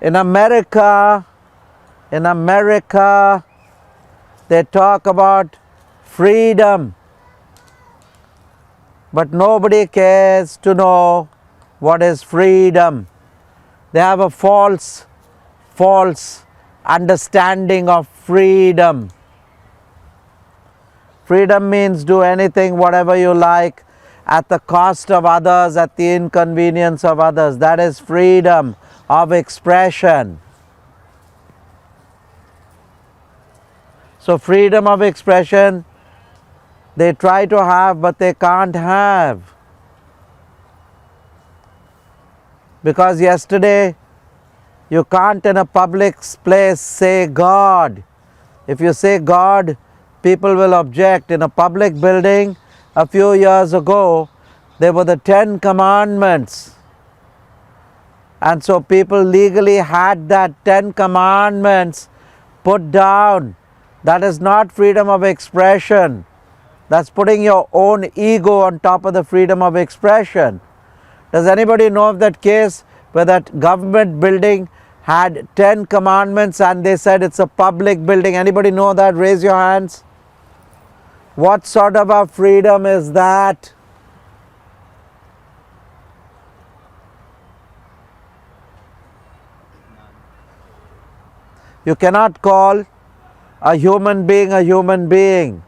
In America, they talk about freedom, but nobody cares to know what is freedom. They have a false understanding of freedom. Freedom means do anything, whatever you like, at the cost of others, at the inconvenience of others. That is freedom of expression. So freedom of expression, they try to have, but they can't have. Because yesterday, you can't in a public place say God. If you say God, people will object. In a public building, a few years ago, there were the 10 Commandments. And so people legally had that 10 Commandments put down. That is not freedom of expression. That's putting your own ego on top of the freedom of expression. Does anybody know of that case where that government building had 10 commandments and they said it's a public building? Anybody know that? Raise your hands. What sort of a freedom is that? You cannot call a human being a human being.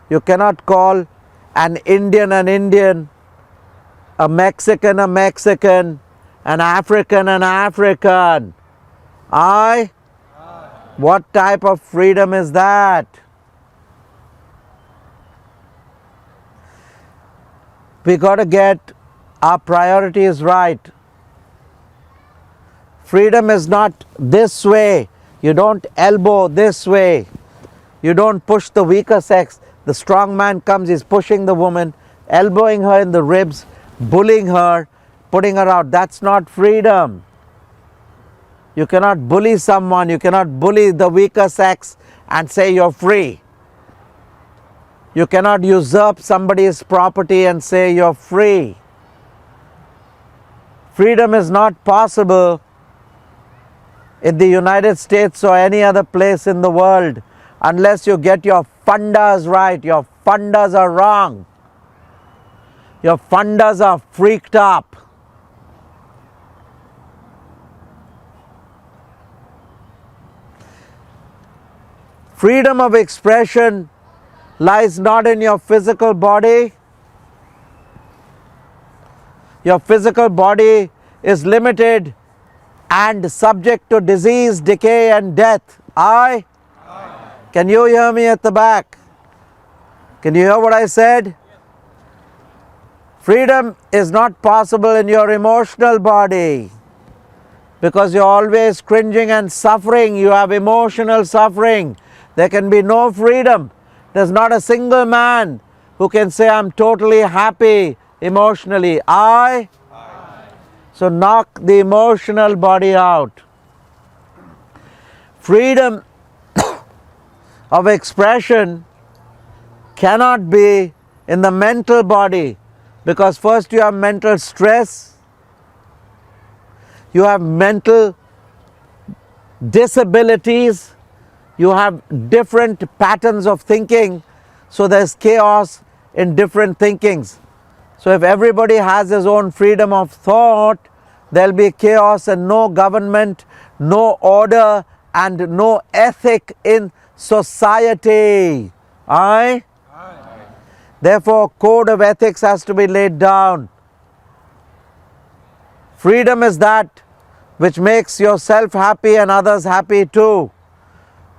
You cannot call an Indian, a Mexican, an African, an African. What type of freedom is that? We got to get our priorities right. Freedom is not this way. You don't elbow this way. You don't push the weaker sex. The strong man comes, he's pushing the woman, elbowing her in the ribs, bullying her, putting her out. That's not freedom. You cannot bully someone, you cannot bully the weaker sex and say you're free. You cannot usurp somebody's property and say you're free. Freedom is not possible in the United States or any other place in the world unless you get your fundas right. Your fundas are wrong. Your fundas are freaked up. Freedom of expression lies not in your physical body. Your physical body is limited and subject to disease, decay and death. Can you hear me at the back? Can you hear what I said? Freedom is not possible in your emotional body because you're always cringing and suffering. You have emotional suffering. There can be no freedom. There's not a single man who can say, I'm totally happy emotionally. So knock the emotional body out. Freedom of expression cannot be in the mental body because first you have mental stress, you have mental disabilities, you have different patterns of thinking, so there's chaos in different thinkings. So if everybody has his own freedom of thought, there'll be chaos and no government, no order and no ethic in society. Therefore, code of ethics has to be laid down. Freedom is that which makes yourself happy and others happy too.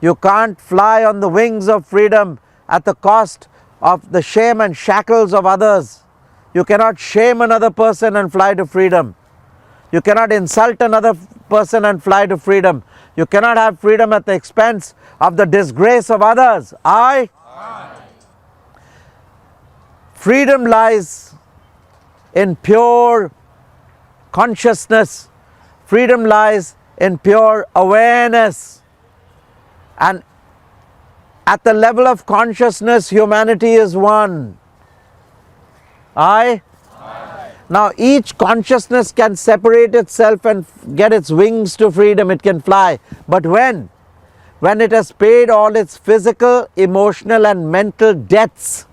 You can't fly on the wings of freedom at the cost of the shame and shackles of others. You cannot shame another person and fly to freedom. You cannot insult another person and fly to freedom. You cannot have freedom at the expense of the disgrace of others. Freedom lies in pure consciousness. Freedom lies in pure awareness. And at the level of consciousness, humanity is one. The Now each consciousness can separate itself and get its wings to freedom, it can fly. But when? When it has paid all its physical, emotional and mental debts.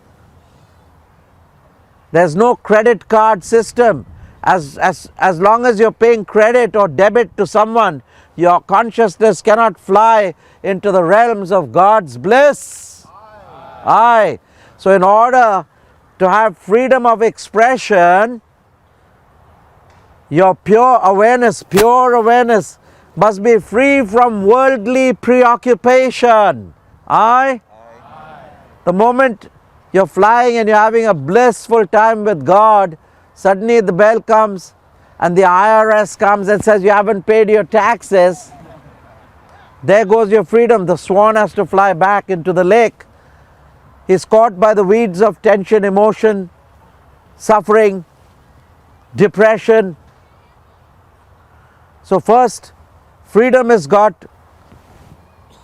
There's no credit card system. As long as you're paying credit or debit to someone, your consciousness cannot fly into the realms of God's bliss. Aye. So in order to have freedom of expression, your pure awareness must be free from worldly preoccupation. Aye? The moment you're flying and you're having a blissful time with God, suddenly the bell comes and the IRS comes and says you haven't paid your taxes. There goes your freedom. The swan has to fly back into the lake. He's caught by the weeds of tension, emotion, suffering, depression. So first, freedom is got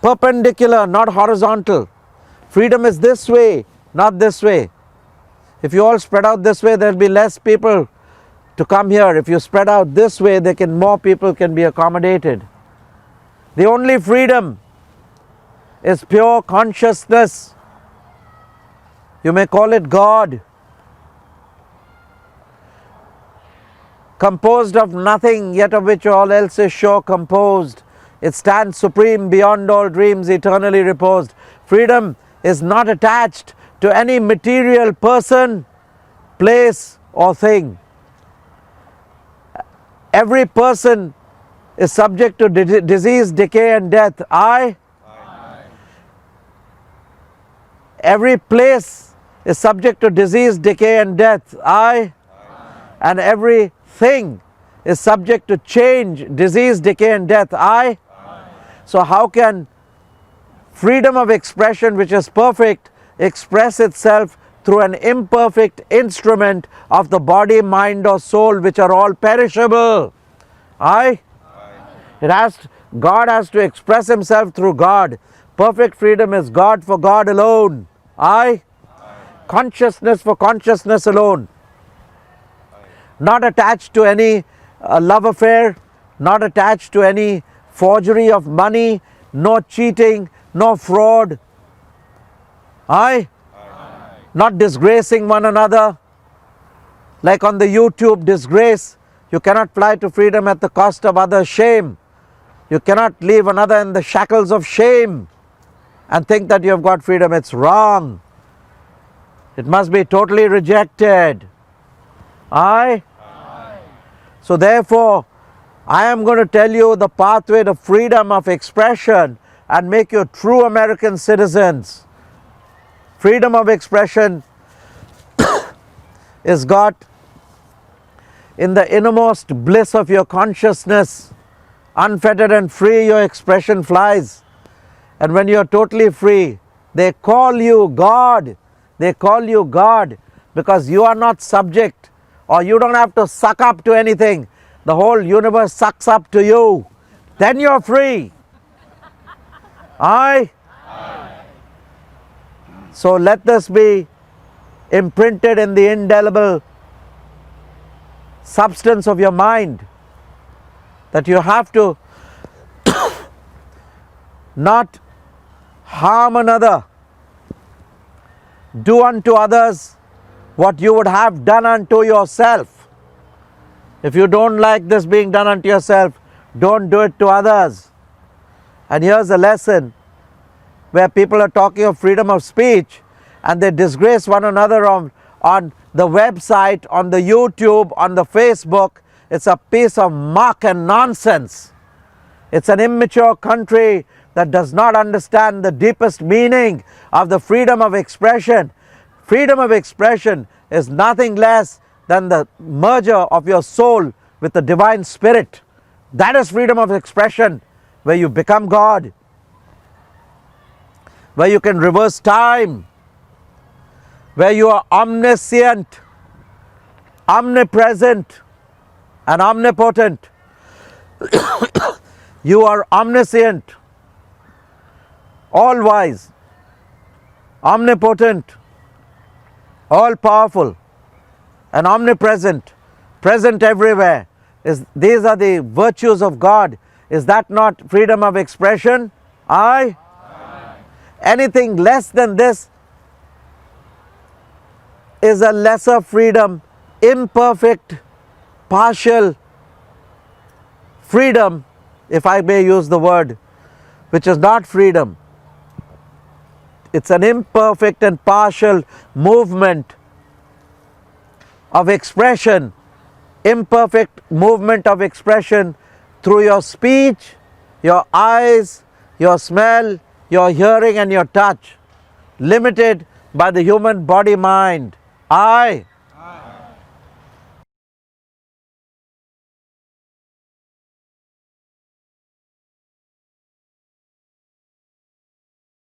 perpendicular, not horizontal. Freedom is this way, not this way. If you all spread out this way, there will be less people to come here. If you spread out this way, more people can be accommodated. The only freedom is pure consciousness. You may call it God. Composed of nothing, yet of which all else is sure composed. It stands supreme beyond all dreams, eternally reposed. Freedom is not attached to any material person, place or thing. Every person is subject to disease, decay and death. Aye? Every place is subject to disease, decay and death. Aye? And every thing is subject to change, disease, decay and death. Aye? So how can freedom of expression, which is perfect, express itself through an imperfect instrument of the body, mind or soul, which are all perishable? Aye? God has to express himself through God. Perfect freedom is God for God alone. Aye? Consciousness for consciousness alone. Not attached to any love affair, not attached to any forgery of money, no cheating, no fraud. Aye? Not disgracing one another. Like on the YouTube disgrace, you cannot fly to freedom at the cost of others' shame. You cannot leave another in the shackles of shame and think that you have got freedom. It's wrong. It must be totally rejected. Aye? So therefore, I am going to tell you the pathway to freedom of expression and make you true American citizens. Freedom of expression is got in the innermost bliss of your consciousness. Unfettered and free, your expression flies. And when you are totally free, they call you God. They call you God because you are not subject, or you don't have to suck up to anything. The whole universe sucks up to you. Then you're free. Aye? So let this be imprinted in the indelible substance of your mind, that you have to not harm another. Do unto others what you would have done unto yourself. If you don't like this being done unto yourself, don't do it to others. And here's a lesson where people are talking of freedom of speech and they disgrace one another on the website, on the YouTube, on the Facebook. It's a piece of muck and nonsense. It's an immature country that does not understand the deepest meaning of the freedom of expression. Freedom of expression is nothing less than the merger of your soul with the divine spirit. That is freedom of expression, where you become God, where you can reverse time, where you are omniscient, omnipresent and omnipotent. You are omniscient, all wise, omnipotent, all powerful and omnipresent present everywhere. These are the virtues of God. Is that not freedom of expression? Aye? Anything less than this is a lesser freedom, imperfect, partial freedom, if I may use the word, which is not freedom. It's an imperfect and partial movement of expression, imperfect movement of expression through your speech, your eyes, your smell, your hearing and your touch, limited by the human body mind. I